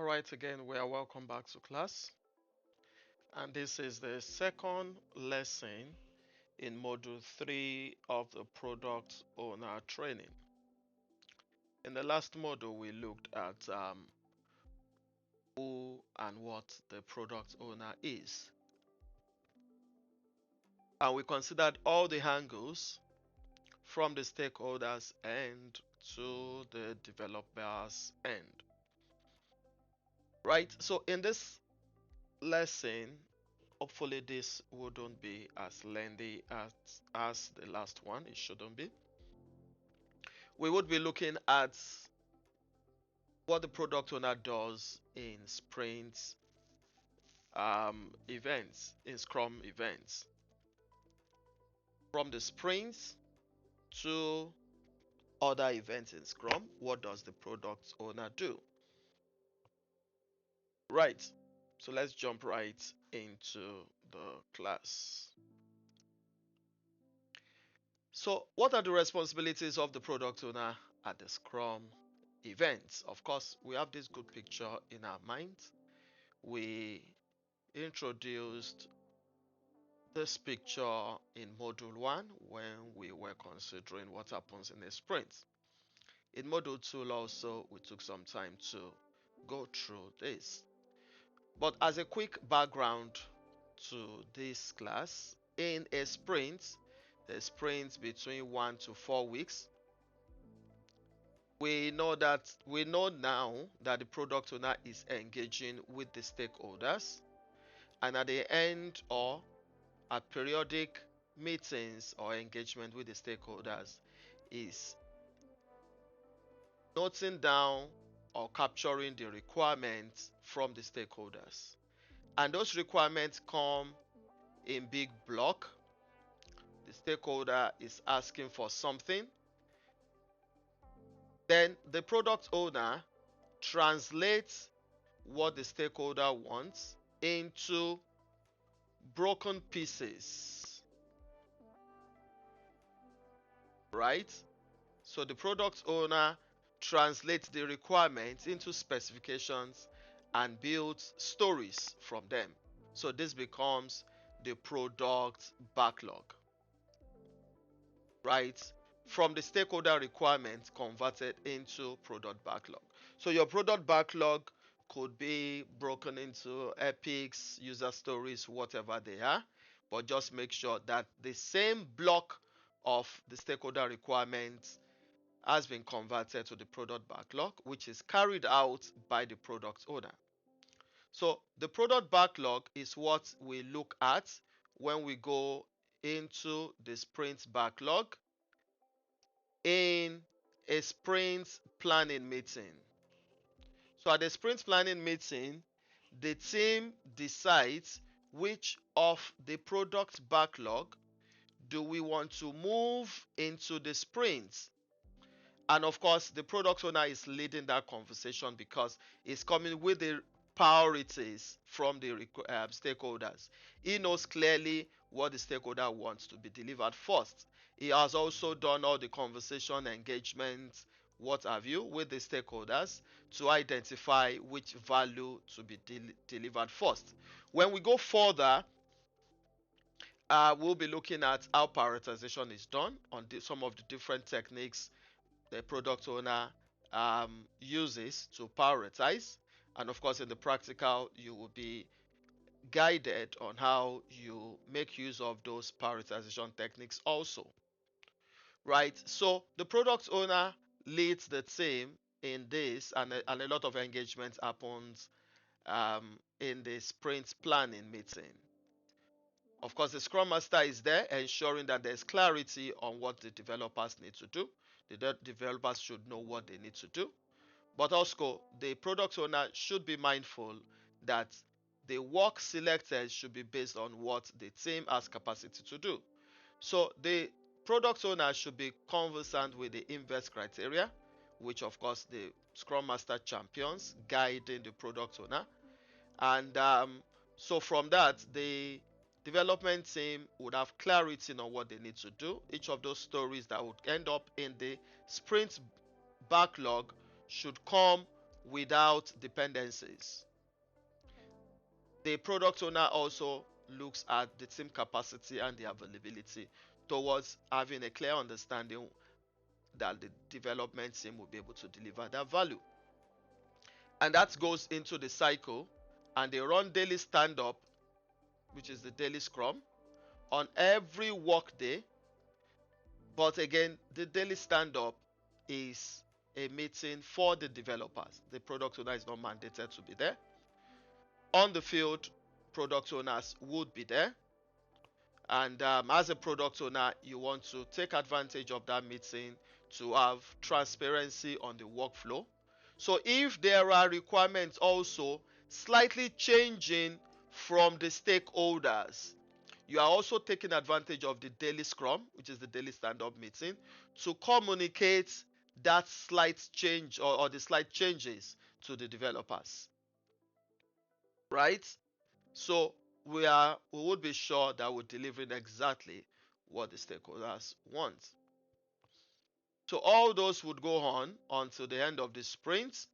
All right, again, we are welcome back to class. And this is the second lesson in Module 3 of the Product Owner Training. In the last module, we looked at who and what the product owner is. And we considered all the angles from the stakeholders' end to the developer's end. Right? So in this lesson, hopefully this wouldn't be as lengthy as the last one. It shouldn't be. We would be looking at what the product owner does in sprint events, in Scrum events. From the sprints to other events in Scrum, what does the product owner do? Right. So let's jump right into the class. So, what are the responsibilities of the product owner at the Scrum events? Of course, we have this good picture in our minds. We introduced this picture in Module 1 when we were considering what happens in a sprint. In Module 2 also, we took some time to go through this. But as a quick background to this class, in a sprint, the sprint between 1 to 4 weeks, we know now that the product owner is engaging with the stakeholders, and at the end or at periodic meetings or engagement with the stakeholders is noting down or capturing the requirements from the stakeholders, and those requirements come in big block. The stakeholder is asking for something, then the product owner translates what the stakeholder wants into broken pieces, right? So the product owner translates the requirements into specifications and builds stories from them. So this becomes the product backlog, right? From the stakeholder requirements converted into product backlog. So your product backlog could be broken into epics, user stories, whatever they are, but just make sure that the same block of the stakeholder requirements has been converted to the product backlog, which is carried out by the product owner. So the product backlog is what we look at when we go into the sprint backlog in a sprint planning meeting. So at the sprint planning meeting, the team decides which of the product backlog do we want to move into the sprint. And of course, the product owner is leading that conversation because it's coming with the priorities from the stakeholders. He knows clearly what the stakeholder wants to be delivered first. He has also done all the conversation, engagement, what have you, with the stakeholders to identify which value to be delivered first. When we go further, we'll be looking at how prioritization is done on some of the different techniques the product owner uses to prioritize. And of course, in the practical, you will be guided on how you make use of those prioritization techniques also, right? So the product owner leads the team in this, and a lot of engagement happens in the sprint planning meeting. Of course, the Scrum Master is there ensuring that there's clarity on what the developers need to do. The developers should know what they need to do. But also, the product owner should be mindful that the work selected should be based on what the team has capacity to do. So the product owner should be conversant with the invest criteria, which of course the Scrum Master champions, guiding the product owner. And so from that, the development team would have clarity on what they need to do. Each of those stories that would end up in the sprint backlog should come without dependencies. The product owner also looks at the team capacity and the availability towards having a clear understanding that the development team will be able to deliver that value. And that goes into the cycle, and they run daily stand up, which is the daily scrum, on every work day. But again, the daily stand up is a meeting for the developers. The product owner is not mandated to be there. On the field, product owners would be there. And as a product owner, you want to take advantage of that meeting to have transparency on the workflow. So if there are requirements also slightly changing from the stakeholders, you are also taking advantage of the daily scrum, which is the daily stand-up meeting, to communicate that slight change or the slight changes to the developers, right? So we would be sure that we're delivering exactly what the stakeholders want. So all those would go on until the end of the sprint,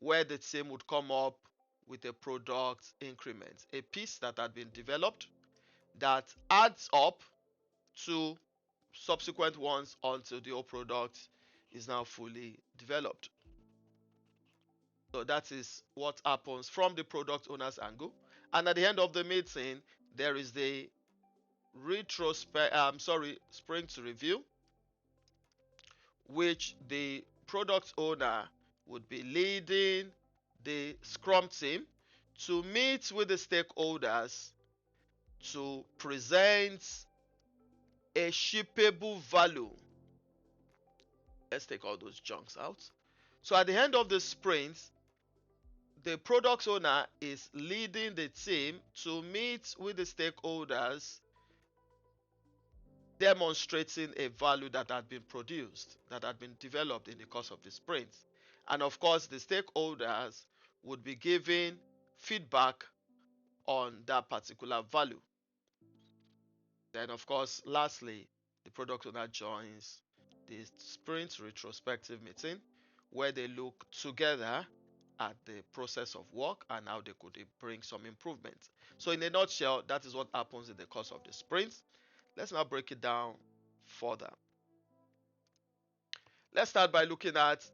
where the team would come up with a product increment, a piece that had been developed that adds up to subsequent ones until the whole product is now fully developed. So that is what happens from the product owner's angle. And at the end of the meeting, there is the sprint review, which the product owner would be leading the scrum team to meet with the stakeholders to present a shippable value. Let's take all those junks out. So at the end of the sprint, the product owner is leading the team to meet with the stakeholders, demonstrating a value that had been produced, that had been developed in the course of the sprint. And of course, the stakeholders would be giving feedback on that particular value. Then, of course, lastly, the product owner joins the sprint retrospective meeting where they look together at the process of work and how they could bring some improvement. So, in a nutshell, that is what happens in the course of the sprint. Let's now break it down further. Let's start by looking at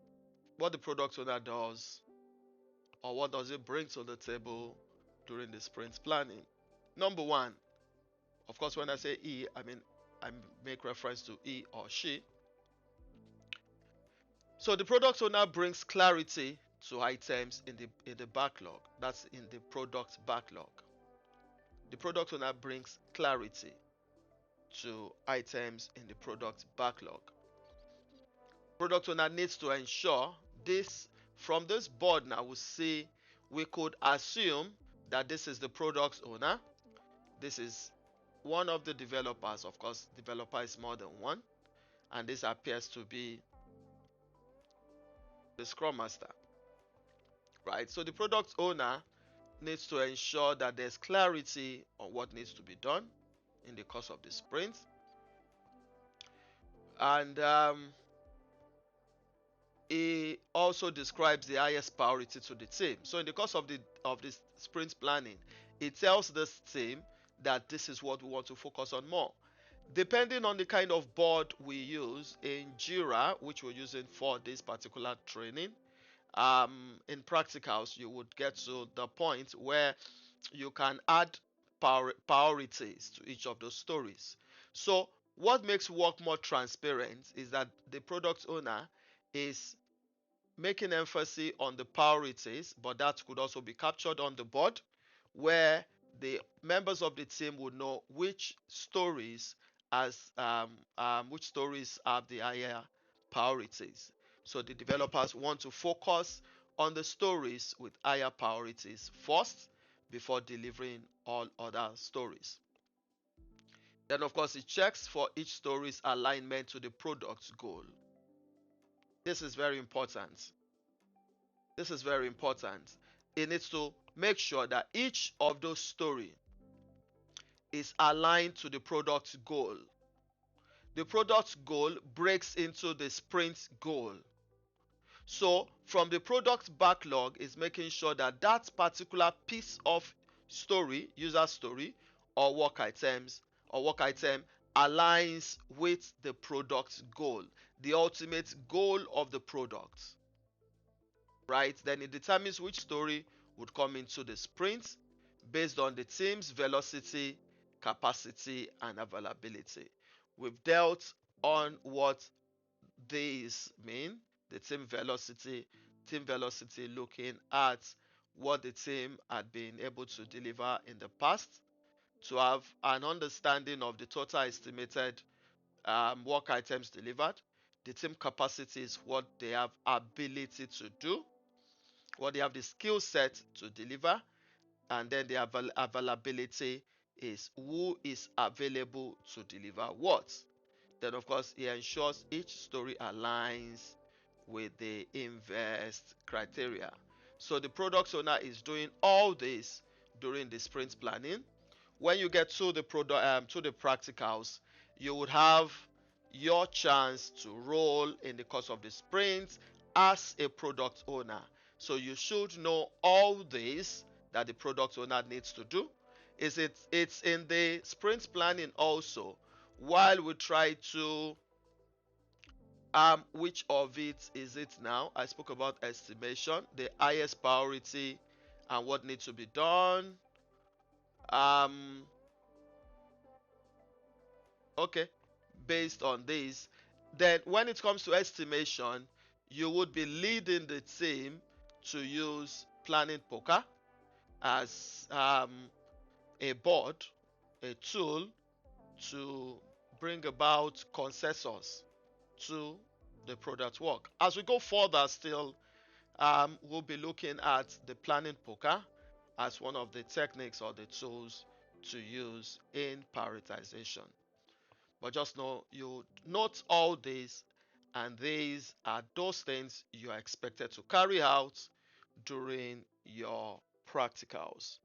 what the product owner does, or what does it bring to the table during the sprint planning. Number one, of course, when I say E, I make reference to he or she. So the product owner brings clarity to items in the backlog. That's in the product backlog. The product owner brings clarity to items in the product backlog. Product owner needs to ensure this. From this board now, we could assume that this is the product owner. This is one of the developers. Of course, developer is more than one, and this appears to be the scrum master, right? So the product owner needs to ensure that there's clarity on what needs to be done in the course of the sprint, and he also describes the highest priority to the team. So in the course of this sprint planning, it tells this team that this is what we want to focus on more. Depending on the kind of board we use in Jira, which we're using for this particular training, in practicals, you would get to the point where you can add priorities to each of those stories. So what makes work more transparent is that the product owner is making emphasis on the priorities, but that could also be captured on the board where the members of the team would know which stories which stories have the higher priorities. So the developers want to focus on the stories with higher priorities first before delivering all other stories. Then of course it checks for each story's alignment to the product's goal. This is very important. This is very important. It needs to make sure that each of those stories is aligned to the product's goal. The product's goal breaks into the sprint goal. So from the product backlog is making sure that that particular piece of story, user story, or work items or work item aligns with the product goal, the ultimate goal of the product, right? Then it determines which story would come into the sprint based on the team's velocity, capacity, and availability. We've dealt on what these mean, the team velocity looking at what the team had been able to deliver in the past to have an understanding of the total estimated work items delivered. The team capacity is what they have ability to do, what they have the skill set to deliver, and then the availability is who is available to deliver what. Then, of course, it ensures each story aligns with the invest criteria. So the product owner is doing all this during the sprint planning. When you get to the to the practicals, you would have your chance to roll in the course of the sprint as a product owner. So you should know all this that the product owner needs to do. It's in the sprint planning also, while we try to which of it is it now? I spoke about estimation, the highest priority, and what needs to be done. um okay, based on this, then when it comes to estimation, you would be leading the team to use planning poker as a board, a tool to bring about consensus to the product work. As we go further still, we'll be looking at the planning poker as one of the techniques or the tools to use in prioritization. But just know you note all these, and these are those things you are expected to carry out during your practicals.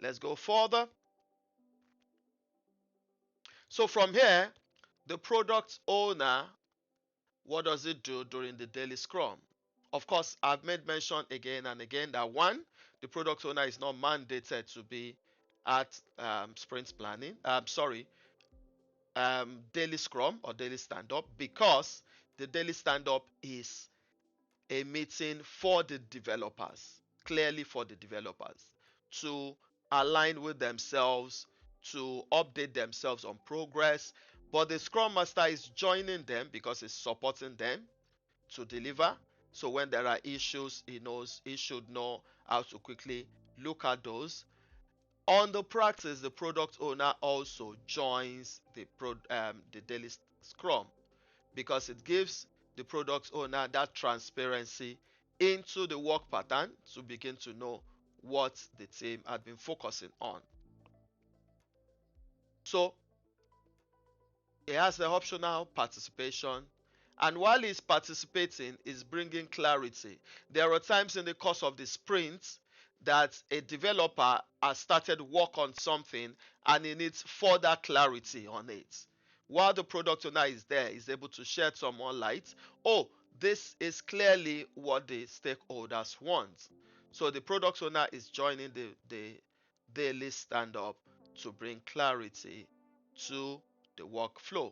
Let's go further. So from here, the product owner, what does it do during the daily scrum? Of course, I've made mention again and again that one, the product owner is not mandated to be at sprint planning. Daily scrum or daily stand up, because the daily stand up is a meeting for the developers, clearly for the developers, to align with themselves, to update themselves on progress. But the scrum master is joining them because it's supporting them to deliver. So when there are issues, he should know how to quickly look at those. On the practice, the product owner also joins the daily scrum, because it gives the product owner that transparency into the work pattern to begin to know what the team had been focusing on. So he has the optional participation, and while he's participating, he's bringing clarity. There are times in the course of the sprint that a developer has started work on something and he needs further clarity on it. While the product owner is there, he's able to shed some more light. Oh, this is clearly what the stakeholders want. So the product owner is joining the daily stand up to bring clarity to the workflow.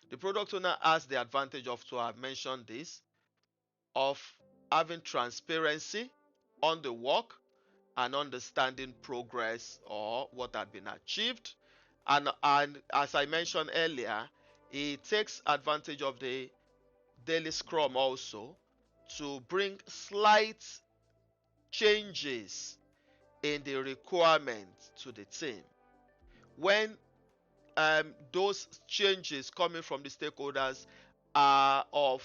The product owner has the advantage of, to have mentioned this, of having transparency on the work and understanding progress or what had been achieved. And as I mentioned earlier, it takes advantage of the daily scrum also to bring slight changes in the requirements to the team. When those changes coming from the stakeholders are of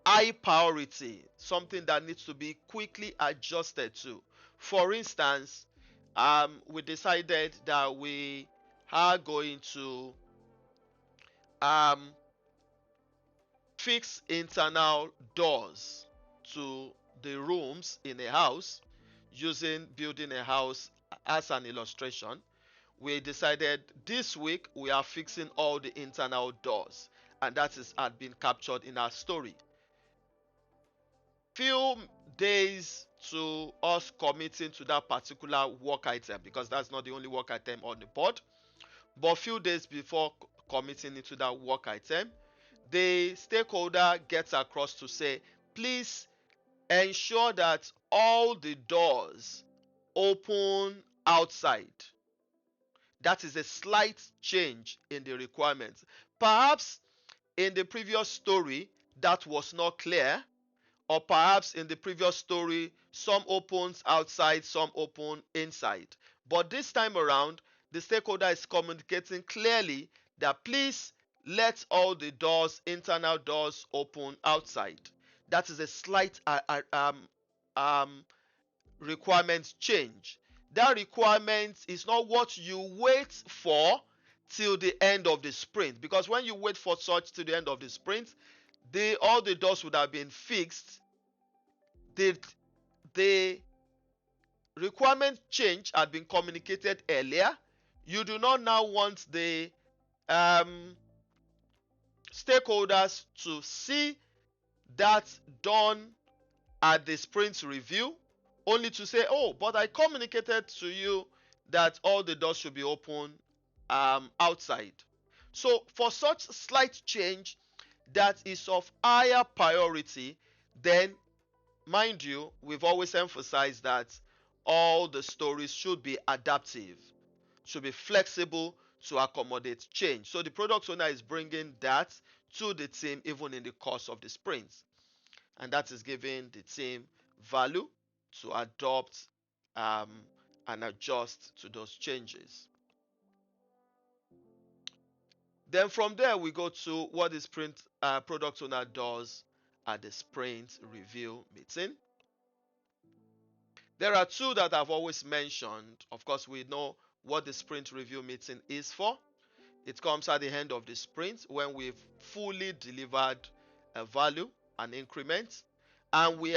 high priority, something that needs to be quickly adjusted to. For instance, we decided that we are going to um, fix internal doors to the rooms in a house, using building a house as an illustration. We decided this week we are fixing all the internal doors, and that is had been captured in our story. few days to us committing to that particular work item, because that's not the only work item on the board, but few days before committing into that work item, the stakeholder gets across to say, please ensure that all the doors open outside. That is a slight change in the requirements. Perhaps in the previous story that was not clear, or perhaps in the previous story some opens outside, some open inside. But this time around, the stakeholder is communicating clearly that please let all the doors, internal doors, open outside. That is a slight requirement change. That requirement is not what you wait for till the end of the sprint, because when you wait for such till the end of the sprint, all the doors would have been fixed. The requirement change had been communicated earlier. You do not now want the stakeholders to see that done at the sprint review, only to say, oh, but I communicated to you that all the doors should be open outside. So for such slight change that is of higher priority, then mind you, we've always emphasized that all the stories should be adaptive, should be flexible to accommodate change. So the product owner is bringing that to the team even in the course of the sprints, and that is giving the team value to adopt um, and adjust to those changes. Then from there we go to what the sprint product owner does at the sprint review meeting. There are two that I've always mentioned. Of course, we know what the sprint review meeting is for. It comes at the end of the sprint when we've fully delivered a value, an increment, and we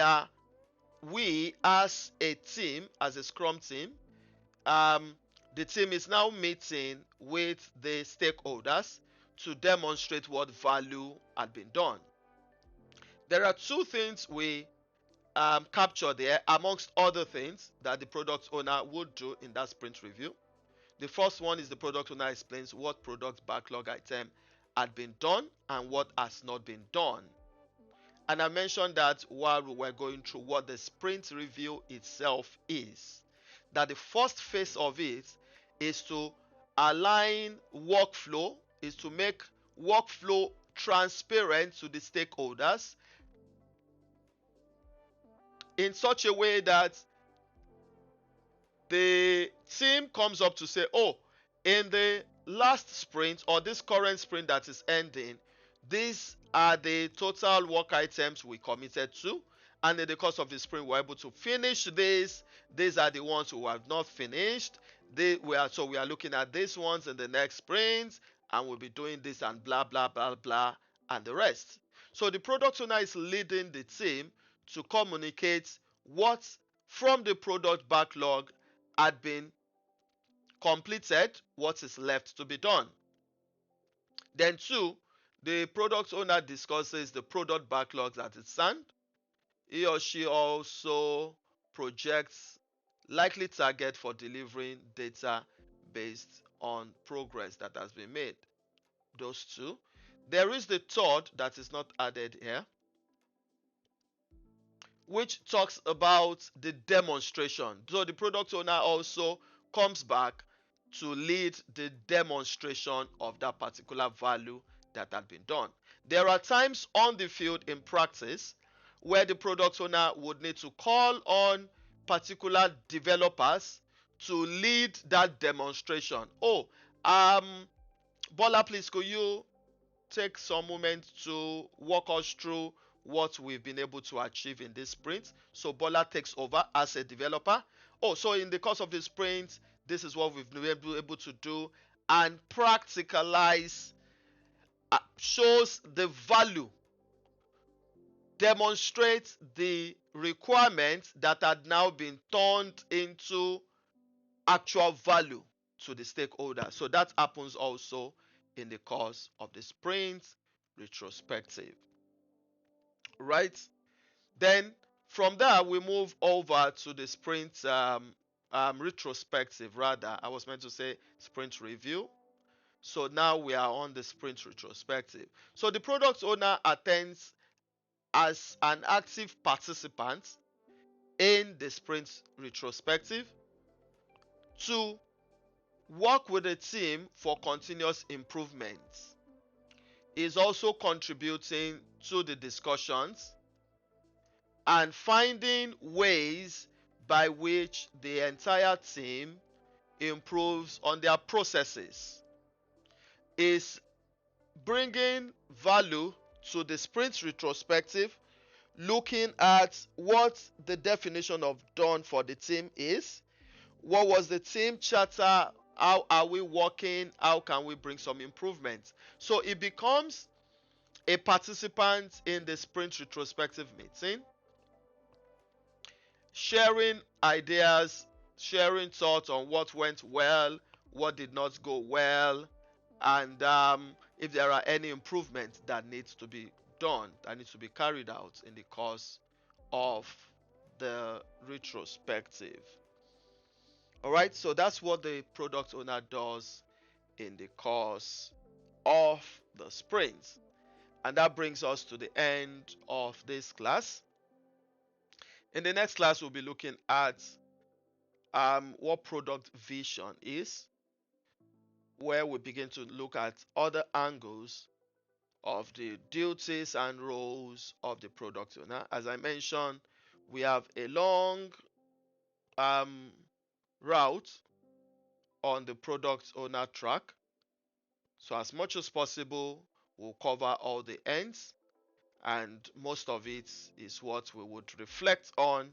as a team, as a Scrum team, the team is now meeting with the stakeholders to demonstrate what value had been done. There are two things we capture there, amongst other things that the product owner would do in that sprint review. The first one is the product owner explains what product backlog item had been done and what has not been done. And I mentioned that while we were going through what the sprint review itself is, that the first phase of it is to align workflow, is to make workflow transparent to the stakeholders in such a way that the team comes up to say, oh, in the last sprint or this current sprint that is ending, these are the total work items we committed to, and in the course of the sprint we're able to finish this. These are the ones who have not finished. So we are looking at these ones in the next sprint, and we'll be doing this and blah blah blah blah and the rest. So the product owner is leading the team to communicate what from the product backlog had been completed, what is left to be done. Then two, the product owner discusses the product backlogs at its stand. He or she also projects likely target for delivering data based on progress that has been made. Those two. There is the third that is not added here, which talks about the demonstration. So the product owner also comes back to lead the demonstration of that particular value that had been done. There are times on the field in practice where the product owner would need to call on particular developers to lead that demonstration. Oh, Bola, please could you take some moment to walk us through what we've been able to achieve in this sprint? So Bola takes over as a developer. Oh, so in the course of the sprint, this is what we've been able to do, and practicalize, shows the value, demonstrates the requirements that had now been turned into actual value to the stakeholder. So that happens also in the course of the sprint retrospective. Right? Then From there, we move over to the sprint retrospective. Rather, I was meant to say sprint review. So now we are on the sprint retrospective. So the product owner attends as an active participant in the sprint retrospective to work with the team for continuous improvement. Is also contributing to the discussions and finding ways by which the entire team improves on their processes. Is bringing value to the sprint retrospective, looking at what the definition of done for the team is, what was the team charter, how are we working, how can we bring some improvements. So it becomes a participant in the sprint retrospective meeting, sharing ideas, sharing thoughts on what went well, what did not go well, and if there are any improvements that needs to be done, that needs to be carried out in the course of the retrospective. All right, so that's what the product owner does in the course of the sprint. And that brings us to the end of this class. In the next class, we'll be looking at what product vision is, where we begin to look at other angles of the duties and roles of the product owner. As I mentioned, we have a long um, route on the product owner track. So as much as possible, we'll cover all the ends, and most of it is what we would reflect on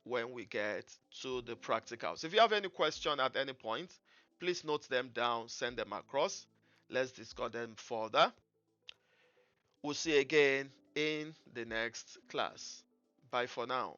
when we get to the practicals. If you have any question at any point, please note them down, send them across. Let's discuss them further. We'll see you again in the next class. Bye for now.